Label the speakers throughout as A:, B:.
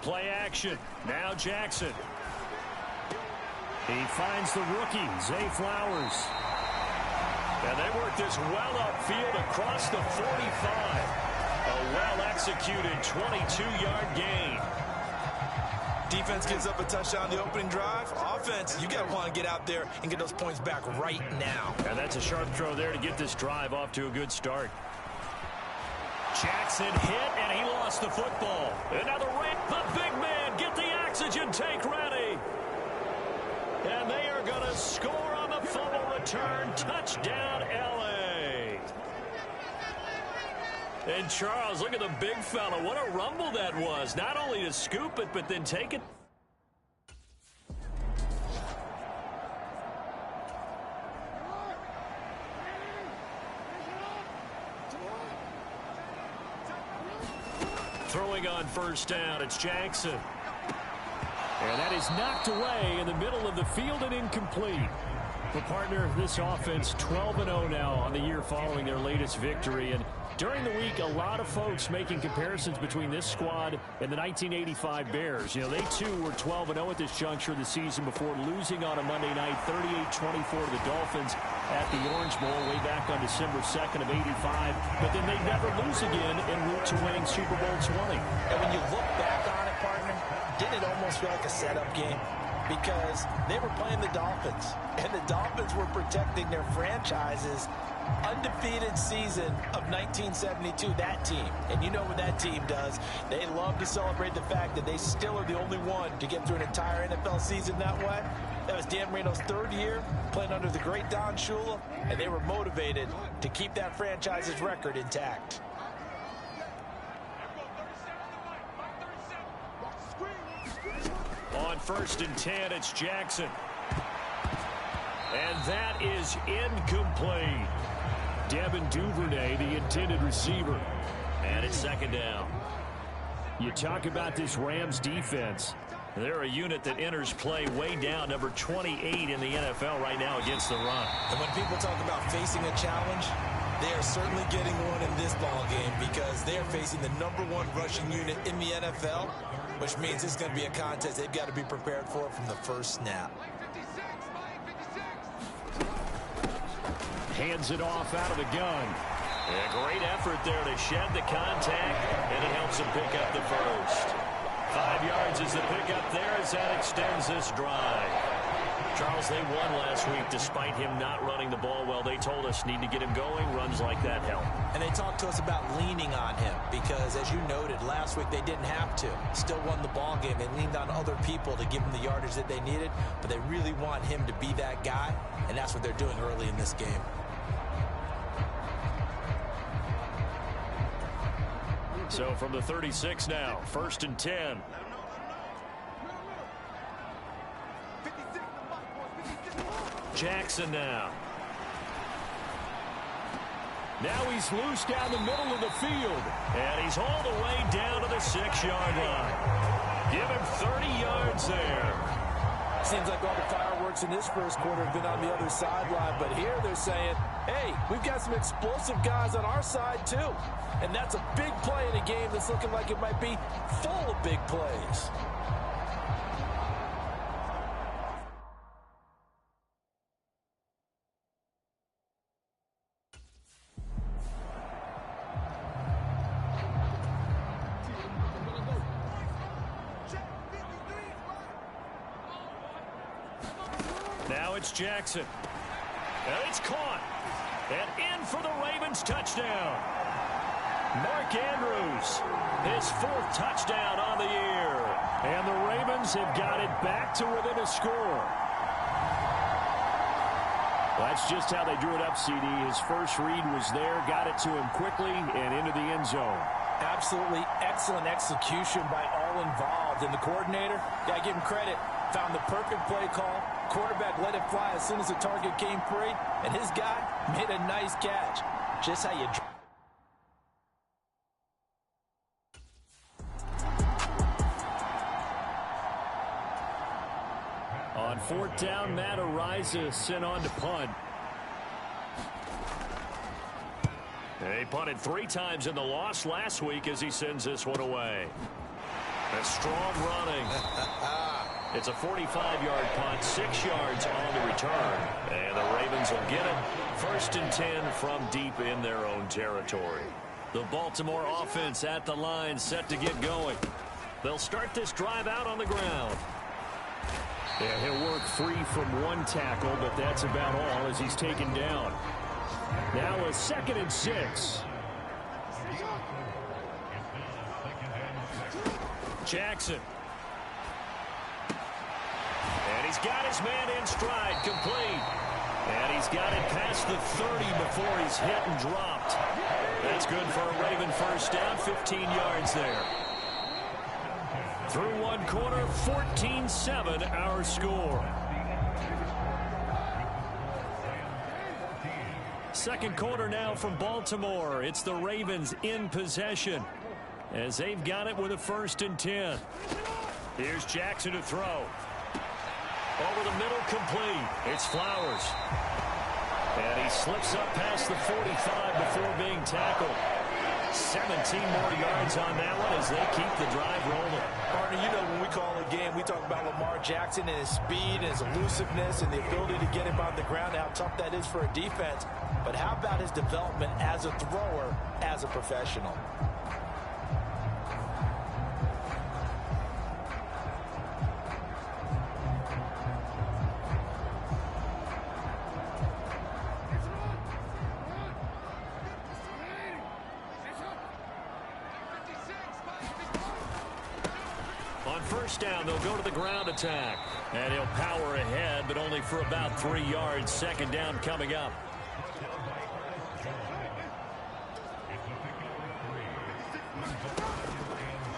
A: Play action. Now Jackson. He finds the rookie, Zay Flowers. And they work this well upfield across the 45. A well-executed 22-yard gain.
B: Defense gives up a touchdown the opening drive. Offense, you got to want to get out there and get those points back right now.
A: And that's a sharp throw there to get this drive off to a good start. Jackson hit, and he lost the football. Another rip. The big man, get the oxygen tank ready. And they are going to score on the fumble return. Touchdown, L.A. And Charles, look at the big fella. What a rumble that was. Not only to scoop it, but then take it. Throwing on first down, it's Jackson. And that is knocked away in the middle of the field and incomplete. For partner, this offense 12-0 now on the year following their latest victory. And during the week, a lot of folks making comparisons between this squad and the 1985 Bears. You know, they too were 12-0 at this juncture of the season before losing on a Monday night 38-24 to the Dolphins at the Orange Bowl way back on December 2nd of '85. But then they never lose again en route to winning Super Bowl 20.
B: And when you look back on it, partner, didn't it almost feel like a setup game? Because they were playing the Dolphins, and the Dolphins were protecting their franchise's undefeated season of 1972, that team. And you know what that team does. They love to celebrate the fact that they still are the only one to get through an entire NFL season that way. That was Dan Marino's third year playing under the great Don Shula, and they were motivated to keep that franchise's record intact.
A: On 1st and 10, it's Jackson. And that is incomplete. Devin Duvernay, the intended receiver. And it's 2nd down. You talk about this Rams defense. They're a unit that enters play way down, number 28 in the NFL right now against the run.
B: And when people talk about facing a challenge, they are certainly getting one in this ball game because they are facing the #1 rushing unit in the NFL, which means it's going to be a contest they've got to be prepared for from the first snap.
A: Hands it off out of the gun. A great effort there to shed the contact, and it helps him pick up the first. 5 yards is the pickup there as that extends this drive. Charles, they won last week despite him not running the ball well. They told us need to get him going. Runs like that help.
B: And they talked to us about leaning on him because, as you noted, last week they didn't have to. Still won the ball game. They leaned on other people to give them the yardage that they needed, but they really want him to be that guy, and that's what they're doing early in this game.
A: So from the 36 now, 1st and 10. Jackson now. Now he's loose down the middle of the field. And he's all the way down to the 6-yard line. Give him 30 yards there.
B: Seems like all the fireworks in this first quarter have been on the other sideline, but here they're saying, hey, we've got some explosive guys on our side too. And that's a big play in a game that's looking like it might be full of big plays.
A: Now it's Jackson. And it's caught. And in for the Ravens touchdown. Mark Andrews, his 4th touchdown on the year. And the Ravens have got it back to within a score. That's just how they drew it up, CD. His first read was there, got it to him quickly, and into the end zone.
B: Absolutely excellent execution by all involved. And the coordinator, yeah, give him credit, found the perfect play call. Quarterback let it fly as soon as the target came free, and his guy made a nice catch. Just how you...
A: On 4th down, Matt Araiza sent on to punt. He punted 3 times in the loss last week as he sends this one away. A strong running. It's a 45-yard punt, 6 yards on the return. And the Ravens will get it. 1st and 10 from deep in their own territory. The Baltimore offense at the line, set to get going. They'll start this drive out on the ground. Yeah, he'll work free from one tackle, but that's about all as he's taken down. Now a 2nd and 6. Jackson. And he's got his man in stride, complete. And he's got it past the 30 before he's hit and dropped. That's good for a Raven first down, 15 yards there. Through one quarter, 14-7 our score. Second quarter now from Baltimore. It's the Ravens in possession as they've got it with a 1st and 10. Here's Jackson to throw. Over the middle, complete. It's Flowers. And he slips up past the 45 before being tackled. 17 more yards on that one as they keep the drive rolling.
B: Partner, you know when we call a game, we talk about Lamar Jackson and his speed and his elusiveness and the ability to get him on the ground, how tough that is for a defense. But how about his development as a thrower, as a professional?
A: On first down, they'll go to the ground attack. And he'll power ahead, but only for about 3 yards. 2nd down coming up.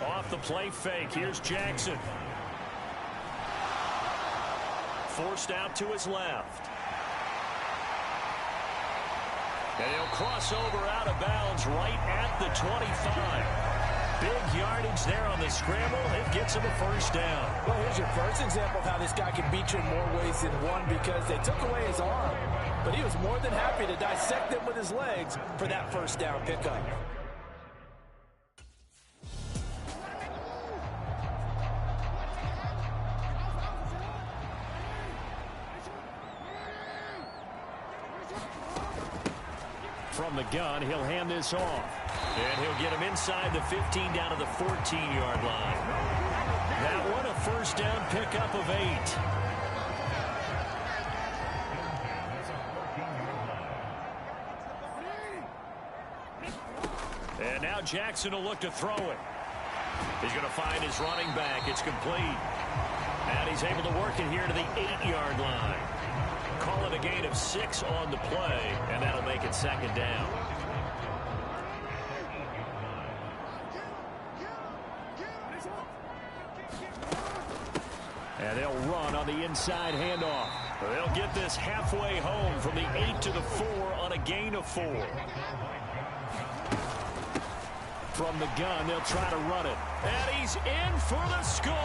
A: Off the play fake, here's Jackson. Forced out to his left. And he'll cross over out of bounds right at the 25. Big yardage there on the scramble. It gets him a 1st down.
B: Well, here's your first example of how this guy can beat you in more ways than one, because they took away his arm, but he was more than happy to dissect them with his legs for that 1st down pickup.
A: From the gun, he'll hand this off. And he'll get him inside the 15 down to the 14-yard line. That one a 1st down pickup of 8. And now Jackson will look to throw it. He's going to find his running back. It's complete. And he's able to work it here to the 8-yard line. Call it a gain of 6 on the play, and that'll make it 2nd down. And they'll run on the inside handoff. They'll get this halfway home from the 8 to the 4 on a gain of 4. From the gun, they'll try to run it. And he's in for the score.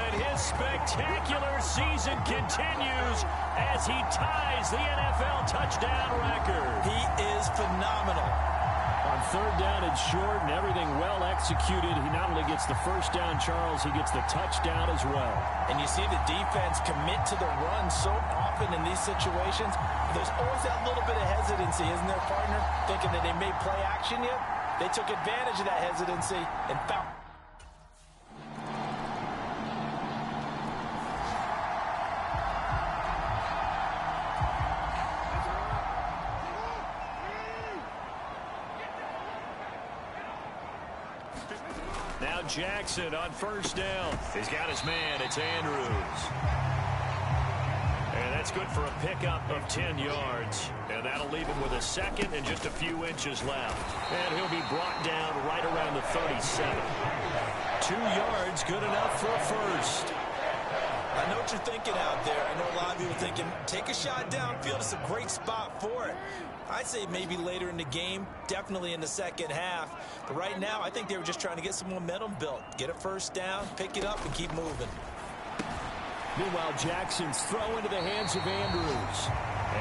A: And his spectacular season continues as he ties the NFL touchdown record.
B: He is phenomenal.
A: On 3rd down and short and everything well executed, he not only gets the 1st down, Charles, he gets the touchdown as well. And
B: you see the defense commit to the run so often in these situations. There's always that little bit of hesitancy, isn't there, partner? Thinking that they may play action yet. They took advantage of that hesitancy and found.
A: Now Jackson on 1st down. He's got his man. It's Andrews. And that's good for a pickup of 10 yards. And that'll leave him with a 2nd and just a few inches left. And he'll be brought down right around the 37. 2 yards, good enough for a 1st.
B: I know what you're thinking out there. I know a lot of you are thinking, take a shot downfield. It's a great spot for it. I'd say maybe later in the game, definitely in the 2nd half. But right now, I think they were just trying to get some momentum built. Get a 1st down, pick it up, and keep moving.
A: Meanwhile, Jackson's throw into the hands of Andrews.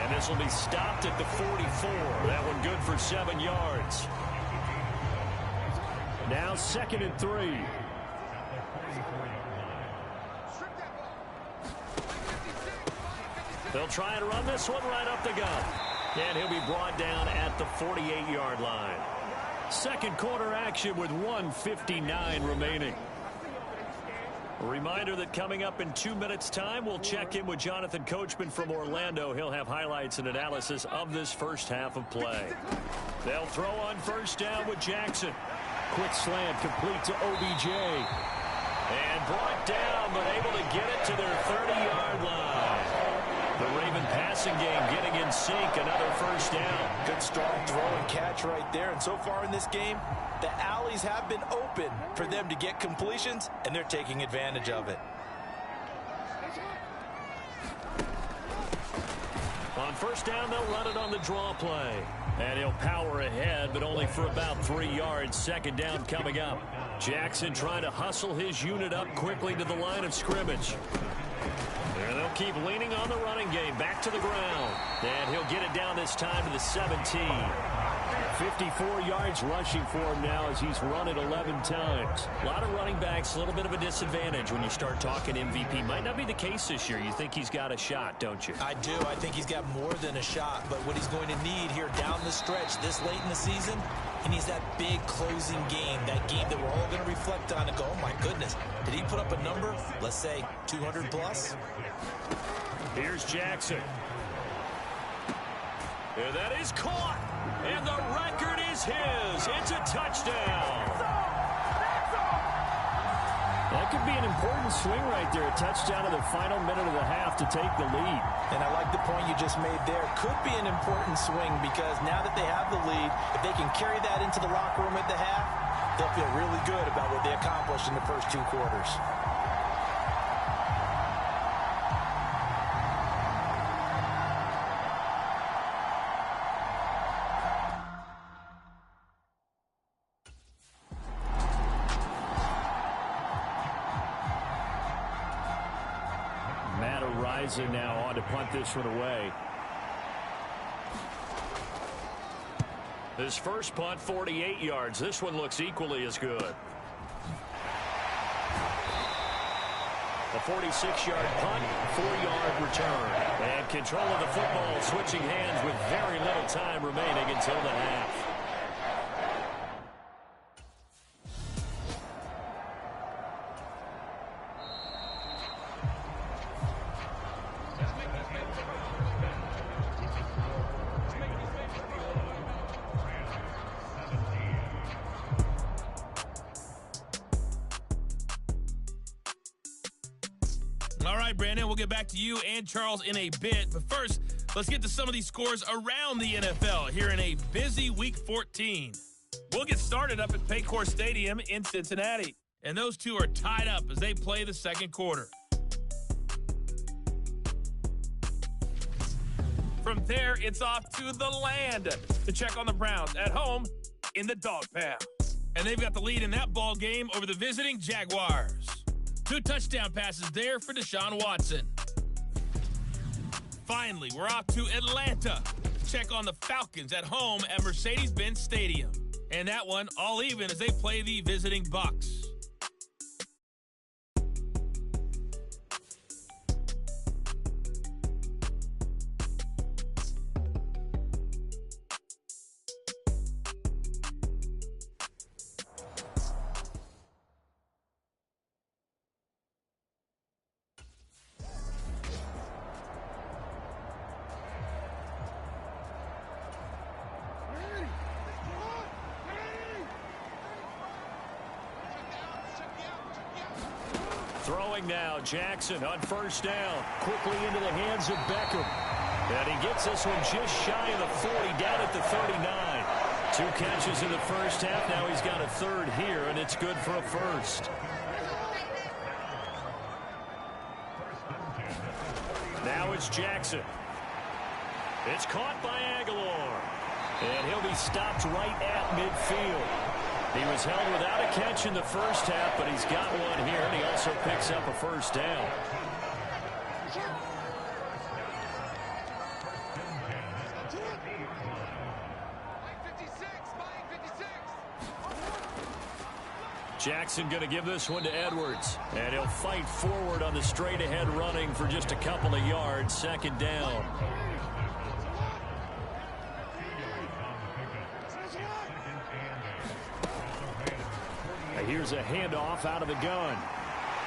A: And this will be stopped at the 44. That one good for 7 yards. Now 2nd and 3. They'll try and run this one right up the gut. And he'll be brought down at the 48-yard line. Second quarter action with 1:59 remaining. A reminder that coming up in 2 minutes' time, we'll check in with Jonathan Coachman from Orlando. He'll have highlights and analysis of this first half of play. They'll throw on first down with Jackson. Quick slant complete to OBJ. And brought down, but able to get it to their 30-yard line. The Raven passing game getting in sync, another first down.
B: Good strong throw and catch right there. And so far in this game, the alleys have been open for them to get completions, and they're taking advantage of it.
A: On first down, they'll run it on the draw play. And he'll power ahead, but only for about 3 yards. Second down coming up. Jackson trying to hustle his unit up quickly to the line of scrimmage. And they'll keep leaning on the running game. Back to the ground. And he'll get it down this time to the 17. 54 yards rushing for him now as he's run it 11 times. A lot of running backs, a little bit of a disadvantage when you start talking MVP. Might not be the case this year. You think he's got a shot, don't you?
B: I do. I think he's got more than a shot. But what he's going to need here down the stretch this late in the season, he needs that big closing game, that game that we're all going to reflect on and go, oh, my goodness, did he put up a number, let's say, 200 plus?
A: Here's Jackson. And that is caught. And the record is his. It's a touchdown. That could be an important swing right there. A touchdown in the final minute of the half to take the lead.
B: And I like the point you just made there. Could be an important swing because now that they have the lead, if they can carry that into the locker room at the half, they'll feel really good about what they accomplished in the first 2 quarters.
A: Rising now on to punt this one away. His first punt, 48 yards. This one looks equally as good. A 46-yard punt, 4-yard return. And control of the football switching hands with very little time remaining until the half.
C: Brandon, we'll get back to you and Charles in a bit. But first, let's get to some of these scores around the NFL here in a busy Week 14. We'll get started up at Paycor Stadium in Cincinnati. And those two are tied up as they play the second quarter. From there, it's off to the land to check on the Browns at home in the Dog Pound. And they've got the lead in that ball game over the visiting Jaguars. 2 touchdown passes there for Deshaun Watson. Finally, we're off to Atlanta to check on the Falcons at home at Mercedes-Benz Stadium. And that one all even as they play the visiting Bucs.
A: Throwing now, Jackson on first down. Quickly into the hands of Beckham. And he gets this one just shy of the 40, down at the 39. 2 catches in the first half. Now he's got a third here, and it's good for a first. Now it's Jackson. It's caught by Aguilar. And he'll be stopped right at midfield. He was held without a catch in the first half, but he's got one here, and he also picks up a first down. Jackson going to give this one to Edwards. And he'll fight forward on the straight-ahead running for just a couple of yards. Second down. Here's a handoff out of the gun.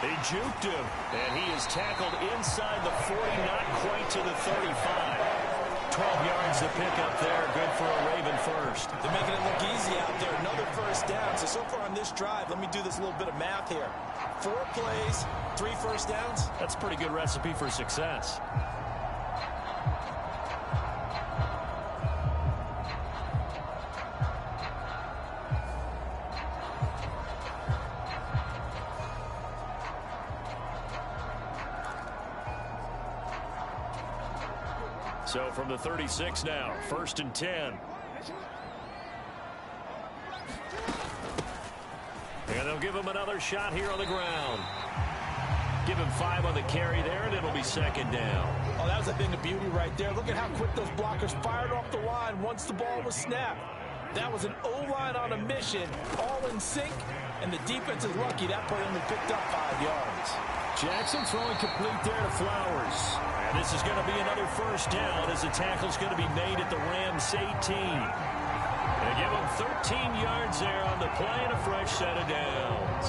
A: They juked him, and he is tackled inside the 40, not quite to the 35. 12 yards to pick up there. Good for a Raven first.
B: They're making it look easy out there. Another first down. So far on this drive, let me do this little bit of math here. 4 plays, 3 first downs.
A: That's a pretty good recipe for success. So from the 36 now, 1st and 10. And they'll give him another shot here on the ground. Give him 5 on the carry there, and it'll be second down.
B: Oh, that was a thing of beauty right there. Look at how quick those blockers fired off the line once the ball was snapped. That was an O-line on a mission, all in sync, and the defense is lucky that play only picked up 5 yards.
A: Jackson throwing complete there to Flowers. And this is going to be another first down as the tackle's going to be made at the Rams 18. They give him 13 yards there on the play and a fresh set of downs.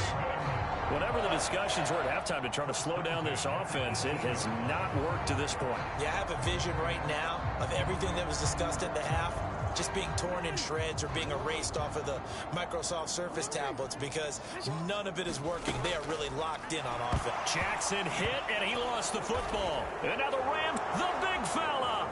A: Whatever the discussions were at halftime to try to slow down this offense, it has not worked to this point.
B: Yeah, I have a vision right now of everything that was discussed at the half just being torn in shreds or being erased off of the Microsoft Surface tablets because none of it is working. They are really locked in on offense.
A: Jackson hit, and he lost the football. And now the Rams, the big fella.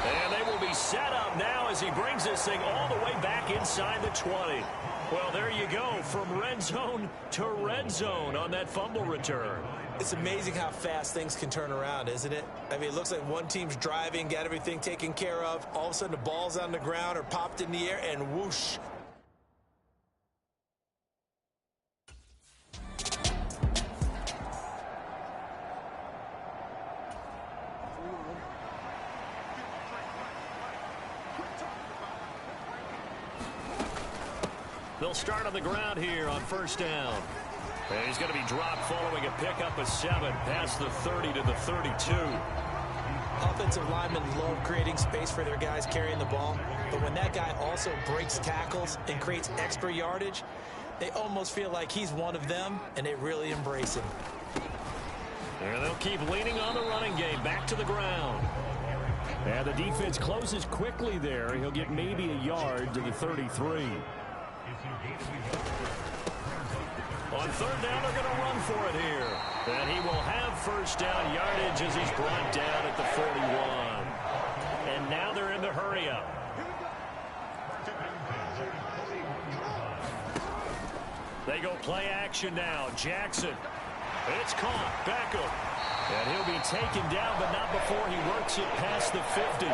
A: And they will be set up now as he brings this thing all the way back inside the 20. Well, there you go, from red zone to red zone on that fumble return.
B: It's amazing how fast things can turn around, isn't it? I mean, it looks like one team's driving, got everything taken care of. All of a sudden, the ball's on the ground or popped in the air, and whoosh.
A: They'll start on the ground here on first down. And he's going to be dropped following a pickup of 7 past the 30 to the 32.
B: Offensive linemen love creating space for their guys carrying the ball, but when that guy also breaks tackles and creates extra yardage, they almost feel like he's one of them, and they really embrace him.
A: And they'll keep leaning on the running game back to the ground. And the defense closes quickly there. He'll get maybe a yard to the 33. On third down, they're going to run for it here. And he will have first down yardage as he's brought down at the 41. And now they're in the hurry-up. They go play action now. Jackson. It's caught. Beckham. And he'll be taken down, but not before he works it past the 50.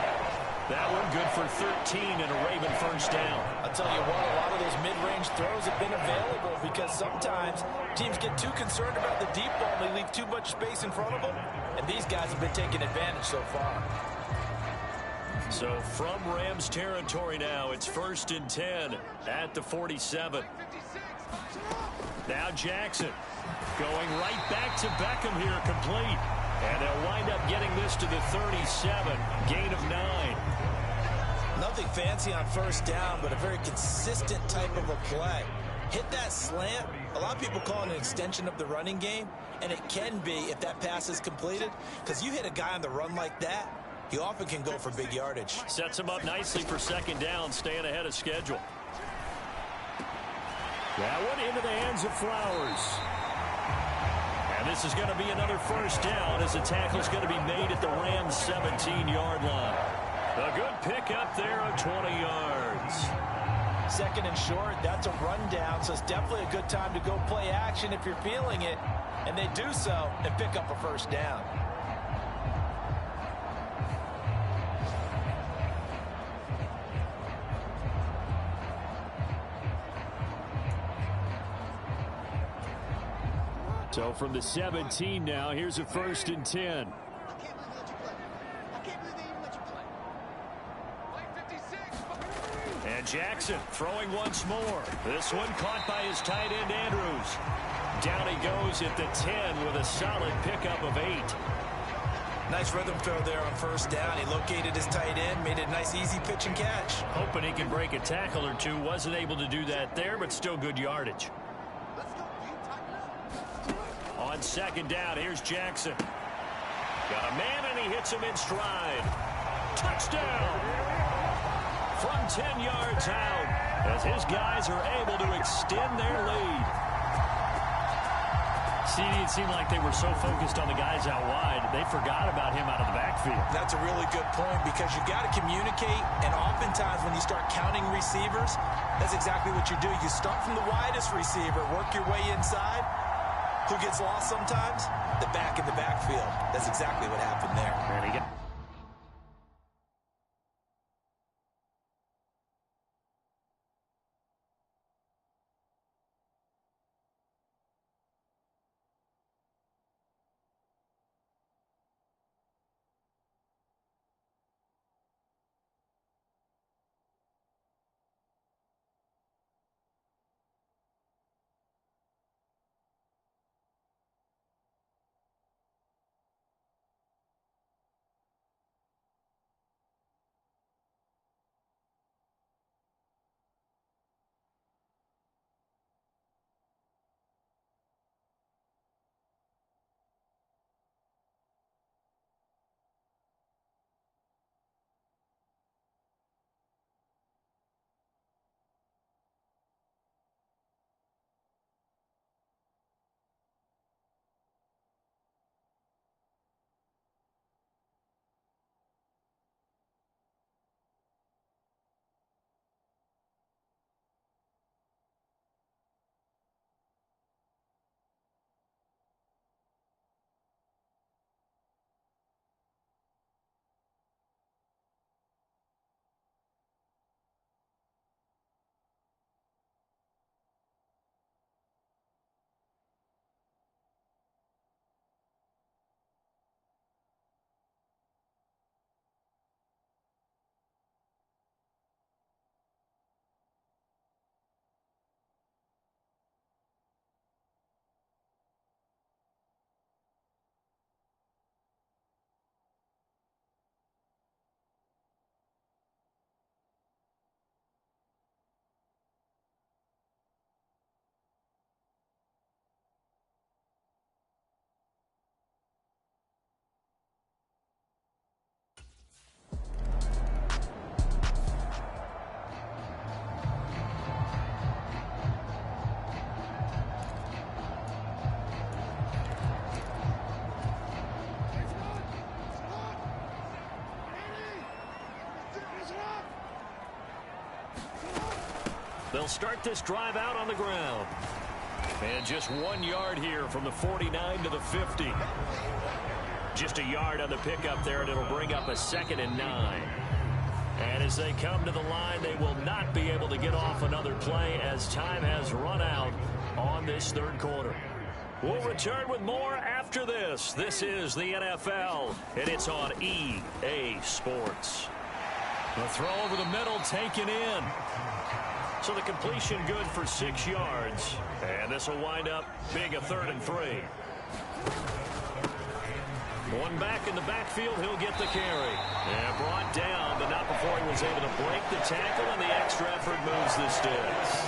A: That one good for 13 and a Raven first down.
B: I'll tell you what, a lot of those mid-range throws have been available because sometimes teams get too concerned about the deep ball and they leave too much space in front of them. And these guys have been taking advantage so far.
A: So from Rams territory now, it's 1st and 10 at the 47. Now Jackson going right back to Beckham here, complete. And they'll wind up getting this to the 37, gain of 9.
B: Nothing fancy on first down, but a very consistent type of a play. Hit that slant. A lot of people call it an extension of the running game, and it can be if that pass is completed, because you hit a guy on the run like that, he often can go for big yardage.
A: Sets him up nicely for second down, staying ahead of schedule. That one into the hands of Flowers. And this is going to be another first down as the tackle is going to be made at the Rams' 17-yard line. A good pickup there of 20 yards.
B: Second and short, that's a rundown, so it's definitely a good time to go play action if you're feeling it. And they do so and pick up a first down.
A: So from the 17 now, here's a 1st and 10. And Jackson throwing once more. This one caught by his tight end, Andrews. Down he goes at the 10 with a solid pickup of 8.
B: Nice rhythm throw there on first down. He located his tight end, made it a nice easy pitch and catch.
A: Hoping he can break a tackle or two. Wasn't able to do that there, but still good yardage. On second down, here's Jackson. Got a man, and he hits him in stride. Touchdown! From 10 yards out, as his guys are able to extend their lead. CD, it seemed like they were so focused on the guys out wide, they forgot about him out of the backfield.
B: That's a really good point, because you got to communicate, and oftentimes when you start counting receivers, that's exactly what you do. You start from the widest receiver, work your way inside. Who gets lost sometimes? The back in the backfield. That's exactly what happened there.
A: And he got They'll start this drive out on the ground. And just 1 yard here from the 49 to the 50. Just a yard on the pickup there, and it'll bring up a 2nd and 9. And as they come to the line, they will not be able to get off another play as time has run out on this third quarter. We'll return with more after this. This is the NFL, and it's on EA Sports. The throw over the middle taken in. So the completion good for 6 yards. And this will wind up being a 3rd and 3. One back in the backfield, he'll get the carry. And brought down, but not before he was able to break the tackle, and the extra effort moves the sticks.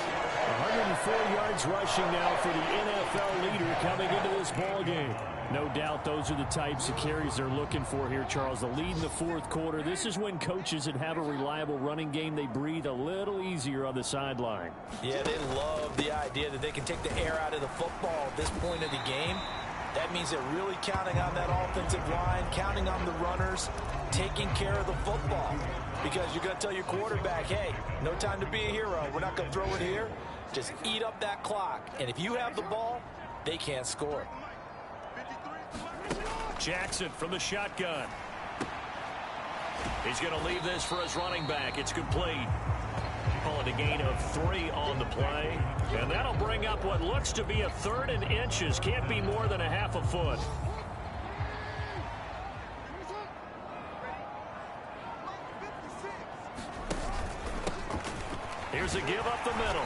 D: 104 yards rushing now for the NFL leader coming into this ballgame. No doubt those are the types of carries they're looking for here, Charles. The lead in the fourth quarter. This is when coaches that have a reliable running game, they breathe a little easier on the sideline.
B: Yeah, they love the idea that they can take the air out of the football at this point of the game. That means they're really counting on that offensive line, counting on the runners, taking care of the football. Because you're going to tell your quarterback, hey, no time to be a hero. We're not going to throw it here. Just eat up that clock. And if you have the ball, they can't score.
A: Jackson from the shotgun. He's going to leave this for his running back. It's complete. Call it a gain of 3 on the play. And that'll bring up what looks to be a 3rd and inches. Can't be more than a half a foot.
D: There's a give up the middle.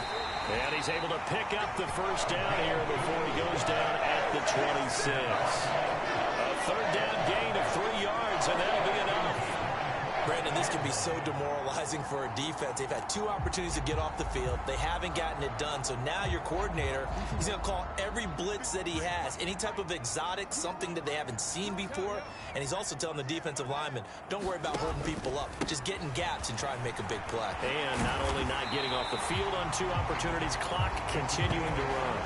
D: And he's able to pick up the first down here before he goes down at the 26. A third down gain of 3 yards, and that'll be enough.
B: Brandon, this can be so demoralizing for a defense. They've had 2 opportunities to get off the field. They haven't gotten it done. So now your coordinator, he's going to call every blitz that he has, any type of exotic, something that they haven't seen before. And he's also telling the defensive lineman, don't worry about holding people up. Just get in gaps and try and make a big play.
D: And not only not getting off the field on 2 opportunities, clock continuing to run.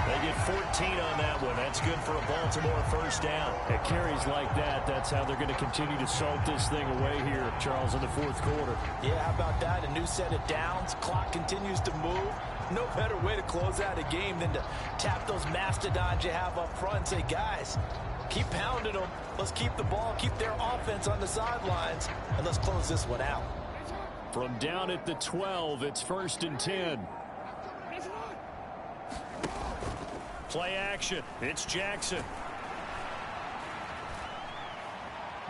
D: They get 14 on that one. That's good for a Baltimore first down. At carries like that, that's how they're going to continue to salt this thing away here, Charles, in the 4th quarter.
B: Yeah, how about that? A new set of downs. Clock continues to move. No better way to close out a game than to tap those mastodons you have up front and say, guys, keep pounding them. Let's keep the ball, keep their offense on the sidelines, and let's close this one out.
D: From down at the 12, it's 1st and 10. Play action. It's Jackson.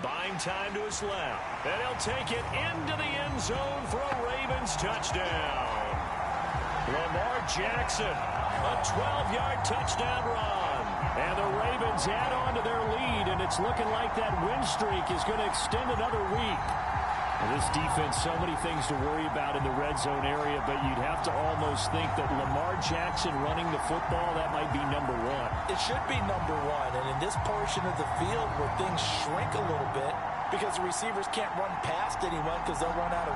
D: Buying time to his left. And he'll take it into the end zone for a Ravens touchdown. Lamar Jackson, a 12-yard touchdown run. And the Ravens add on to their lead, and it's looking like that win streak is going to extend another week. This defense, so many things to worry about in the red zone area, but you'd have to almost think that Lamar Jackson running the football, that might be number 1.
B: It should be number 1, and in this portion of the field where things shrink a little bit because the receivers can't run past anyone because they'll run out of...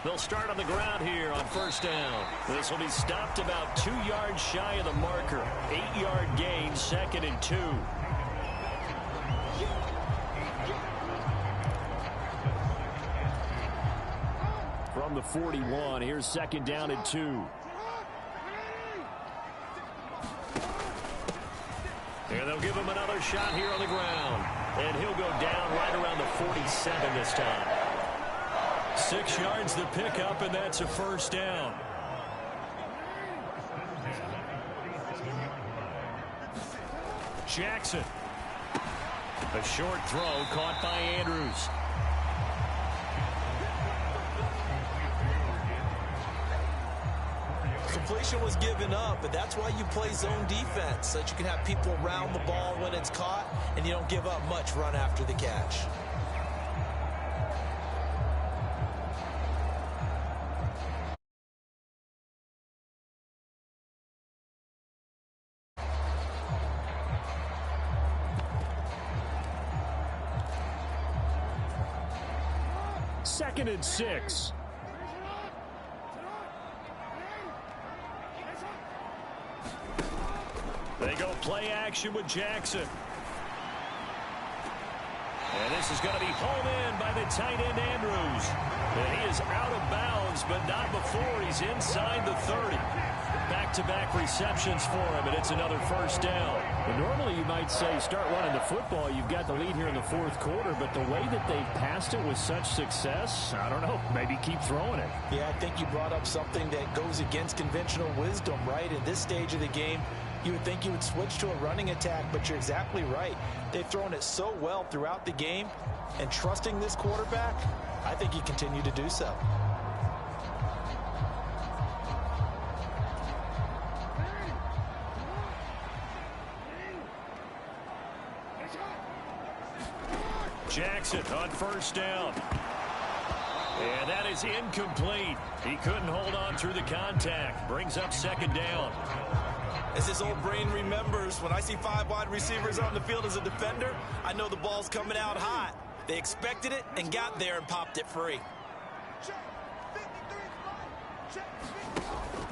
D: They'll start on the ground here on first down. This will be stopped about 2 yards shy of the marker. 8-yard gain, 2nd and 2. From the 41, here's 2nd down and 2. And they'll give him another shot here on the ground. And he'll go down right around the 47 this time. 6 yards the pickup, and that's a first down. Jackson. A short throw caught by Andrews.
B: Completion was given up, but that's why you play zone defense, so that you can have people around the ball when it's caught, and you don't give up much run after the catch.
D: Second and 6. They go play action with Jackson. And this is going to be home in by the tight end Andrews. And he is out of bounds, but not before he's inside the 30. Back-to-back receptions for him, and it's another first down. And normally you might say start running the football. You've got the lead here in the 4th quarter, but the way that they've passed it with such success, I don't know, maybe keep throwing it.
B: Yeah, I think you brought up something that goes against conventional wisdom, right? At this stage of the game, you would think you would switch to a running attack, but you're exactly right. They've thrown it so well throughout the game, and trusting this quarterback, I think you continue to do so.
D: Jackson on first down. And that is incomplete. He couldn't hold on through the contact. Brings up 2nd down.
B: As his old brain remembers, when I see 5 wide receivers on the field as a defender, I know the ball's coming out hot. They expected it and got there and popped it free.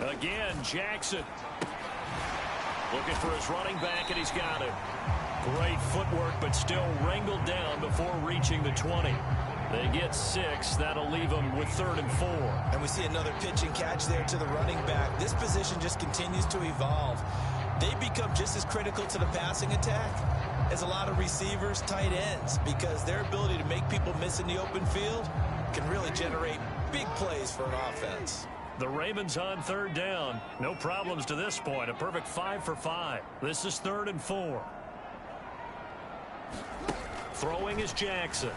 D: Again, Jackson. Looking for his running back, and he's got it. Great footwork, but still wrangled down before reaching the 20. They get 6. That'll leave them with 3rd and 4.
B: And we see another pitch and catch there to the running back. This position just continues to evolve. They become just as critical to the passing attack as a lot of receivers, tight ends, because their ability to make people miss in the open field can really generate big plays for an offense.
D: The Ravens on third down. No problems to this point. A perfect 5 for 5. This is 3rd and 4. Throwing is Jackson.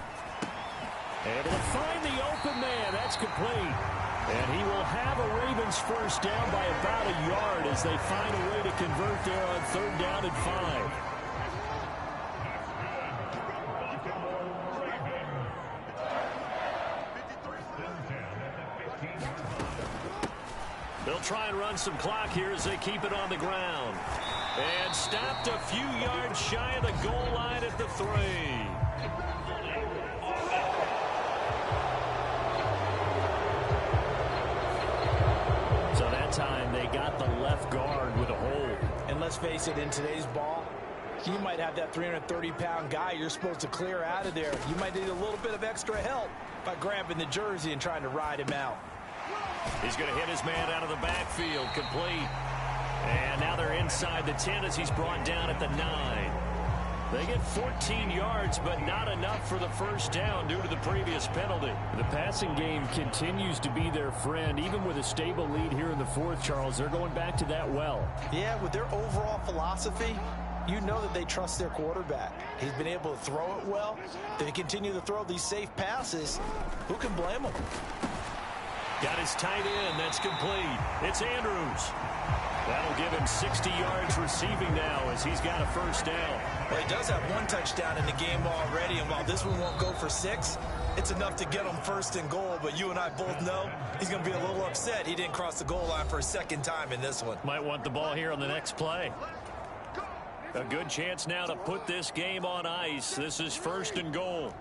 D: Able to find the open man. That's complete. And he will have a Ravens first down by about a yard as they find a way to convert there on 3rd down and 5. They'll try and run some clock here as they keep it on the ground. And stopped a few yards shy of the goal line at the 3. So that time they got the left guard with a hold.
B: And let's face it, in today's ball, you might have that 330-pound guy you're supposed to clear out of there. You might need a little bit of extra help by grabbing the jersey and trying to ride him out.
D: He's going to hit his man out of the backfield, complete. And now they're inside the 10 as he's brought down at the 9. They get 14 yards, but not enough for the first down due to the previous penalty. The passing game continues to be their friend. Even with a stable lead here in the 4th, Charles, they're going back to that well.
B: Yeah, with their overall philosophy, you know that they trust their quarterback. He's been able to throw it well. They continue to throw these safe passes. Who can blame them?
D: Got his tight end. That's complete. It's Andrews. That'll give him 60 yards receiving now as he's got a first down.
B: Well, he does have 1 touchdown in the game already, and while this one won't go for 6, it's enough to get him 1st and goal. But you and I both know he's going to be a little upset he didn't cross the goal line for a 2nd time in this one.
D: Might want the ball here on the next play. A good chance now to put this game on ice. This is 1st and goal.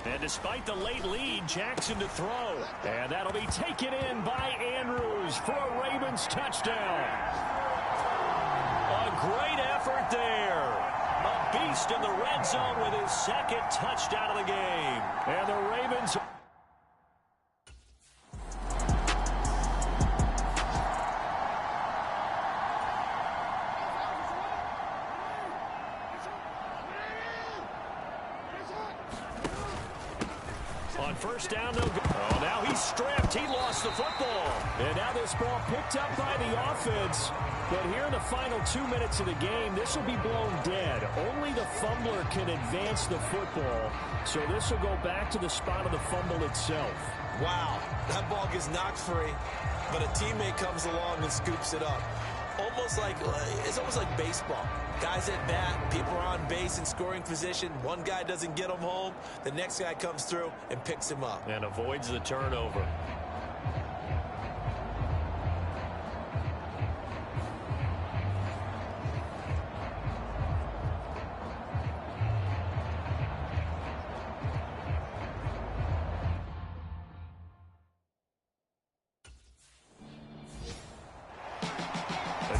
D: And despite the late lead, Jackson to throw. And that'll be taken in by Andrews for a Ravens touchdown. A great effort there. A beast in the red zone with his 2nd touchdown of the game. And the Ravens... On first down, they'll go. Oh, now he's stripped. He lost the football. And now this ball picked up by the offense. But here in the final 2 minutes of the game, this will be blown dead. Only the fumbler can advance the football. So this will go back to the spot of the fumble itself.
B: Wow, that ball gets knocked free, but a teammate comes along and scoops it up. It's almost like baseball. Guys at bat, people are on base in scoring position. One guy doesn't get him home. The next guy comes through and picks him up.
D: And avoids the turnover.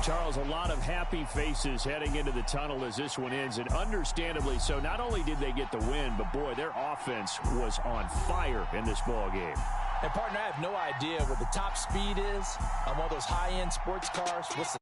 D: Charles, a lot of happy faces heading into the tunnel as this one ends, and understandably so. Not only did they get the win, but boy, their offense was on fire in this ball game.
B: And partner, I have no idea what the top speed is on one of those high-end sports cars. What's the